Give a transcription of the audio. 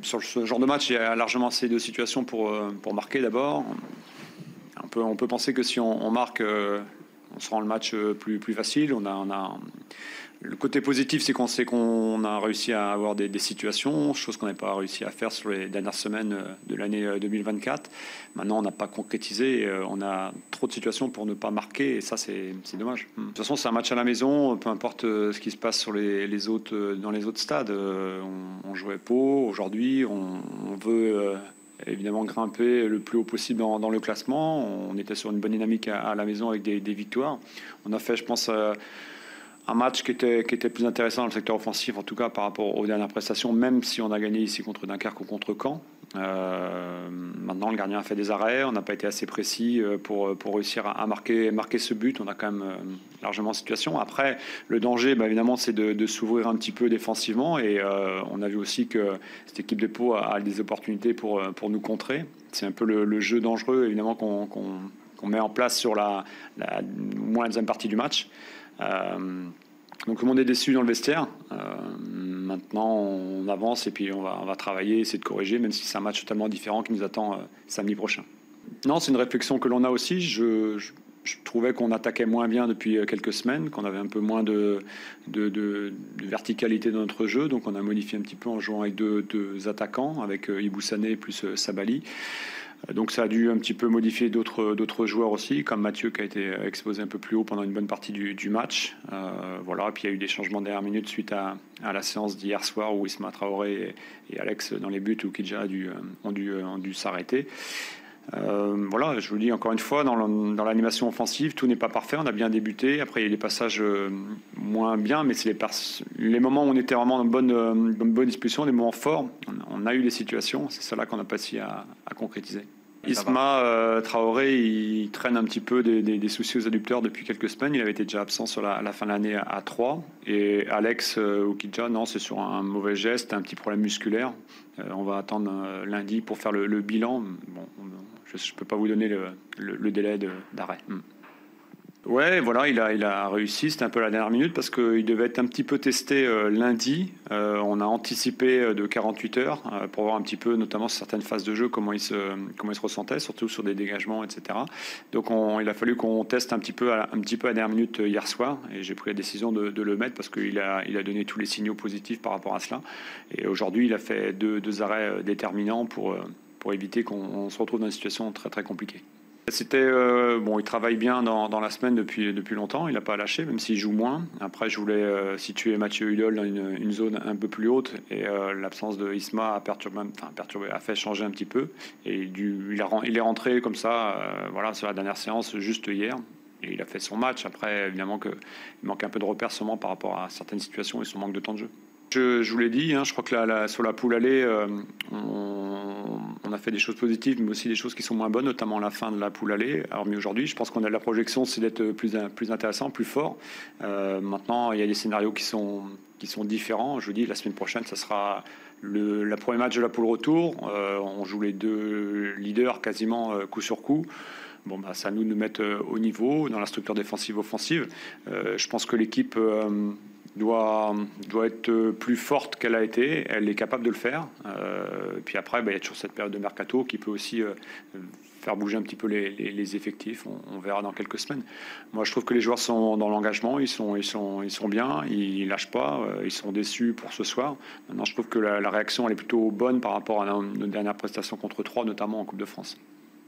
Sur ce genre de match, il y a largement assez de situations pour marquer d'abord. On peut penser que si on marque, on se rend le match plus facile. Le côté positif, c'est qu'on sait qu'on a réussi à avoir des situations, chose qu'on n'avait pas réussi à faire sur les dernières semaines de l'année 2024. Maintenant, on n'a pas concrétisé. On a trop de situations pour ne pas marquer, et ça, c'est dommage. De toute façon, c'est un match à la maison, peu importe ce qui se passe sur les autres, dans les autres stades. On jouait Pau aujourd'hui, on veut évidemment grimper le plus haut possible dans le classement. On était sur une bonne dynamique à la maison avec des victoires. On a fait, je pense, un match qui était plus intéressant dans le secteur offensif, en tout cas par rapport aux dernières prestations, même si on a gagné ici contre Dunkerque ou contre Caen. Maintenant, le gardien a fait des arrêts, on n'a pas été assez précis pour réussir à marquer ce but. On a quand même largement en situation. Après, le danger, évidemment, c'est de s'ouvrir un petit peu défensivement, et on a vu aussi que cette équipe de Pau a des opportunités pour nous contrer. C'est un peu le jeu dangereux, évidemment, qu'on met en place sur au moins la deuxième partie du match. Donc tout le monde est déçu dans le vestiaire. Maintenant, on avance et puis on va travailler, essayer de corriger, même si c'est un match totalement différent qui nous attend samedi prochain. Non, c'est une réflexion que l'on a aussi. Je trouvais qu'on attaquait moins bien depuis quelques semaines, qu'on avait un peu moins de verticalité dans notre jeu. Donc on a modifié un petit peu en jouant avec deux attaquants, avec Ibou Sané plus Sabali. Donc ça a dû un petit peu modifier d'autres joueurs aussi, comme Mathieu qui a été exposé un peu plus haut pendant une bonne partie du match. Voilà. Et puis il y a eu des changements de dernière minute suite à la séance d'hier soir où Isma Traoré et Alex dans les buts où Kidja ont dû s'arrêter. Voilà, je vous le dis encore une fois, dans l'animation offensive, tout n'est pas parfait. On a bien débuté. Après, il y a des passages moins bien, mais c'est les moments où on était vraiment dans une bonne disposition, des moments forts. On a eu des situations. C'est cela qu'on n'a pas réussi à concrétiser. Isma Traoré, il traîne un petit peu des soucis aux adducteurs depuis quelques semaines. Il avait été déjà absent sur la fin de l'année à 3. Et Alex Okidja, non, c'est sur un mauvais geste, un petit problème musculaire. On va attendre lundi pour faire le bilan. Bon, je ne peux pas vous donner le délai d'arrêt. Ouais, voilà, il a réussi. C'était un peu la dernière minute parce qu'il devait être un petit peu testé lundi. On a anticipé de 48 heures pour voir un petit peu, notamment sur certaines phases de jeu, comment il se ressentait, surtout sur des dégagements, etc. Donc il a fallu qu'on teste un petit peu à la dernière minute hier soir, et j'ai pris la décision de le mettre parce qu'il a donné tous les signaux positifs par rapport à cela. Et aujourd'hui, il a fait deux arrêts déterminants pour éviter qu'on se retrouve dans une situation très très compliquée. Il travaille bien dans la semaine depuis longtemps. Il n'a pas lâché, même s'il joue moins. Après, je voulais situer Mathieu Hudol dans une zone un peu plus haute, et l'absence de Isma a perturbé, a fait changer un petit peu. Et il est rentré comme ça, voilà, sur la dernière séance juste hier. Et il a fait son match. Après, évidemment qu'il manque un peu de repères sûrement par rapport à certaines situations et son manque de temps de jeu. Je vous l'ai dit, je crois que sur la poule allée, on a fait des choses positives, mais aussi des choses qui sont moins bonnes, notamment la fin de la poule allée. Alors, mais aujourd'hui, je pense qu'on a la projection, c'est d'être plus intéressant, plus fort. Maintenant, il y a des scénarios qui sont différents. Je vous dis, la semaine prochaine, ça sera le premier match de la poule retour. On joue les deux leaders quasiment coup sur coup. Bon, c'est à nous de nous mettre au niveau dans la structure défensive-offensive. Je pense que l'équipe doit être plus forte qu'elle a été. Elle est capable de le faire. Puis après, il y a toujours cette période de mercato qui peut aussi faire bouger un petit peu les effectifs. On verra dans quelques semaines. Moi, je trouve que les joueurs sont dans l'engagement. Ils sont bien. Ils lâchent pas. Ils sont déçus pour ce soir. Maintenant, je trouve que la réaction elle est plutôt bonne par rapport à nos dernières prestations contre 3, notamment en Coupe de France.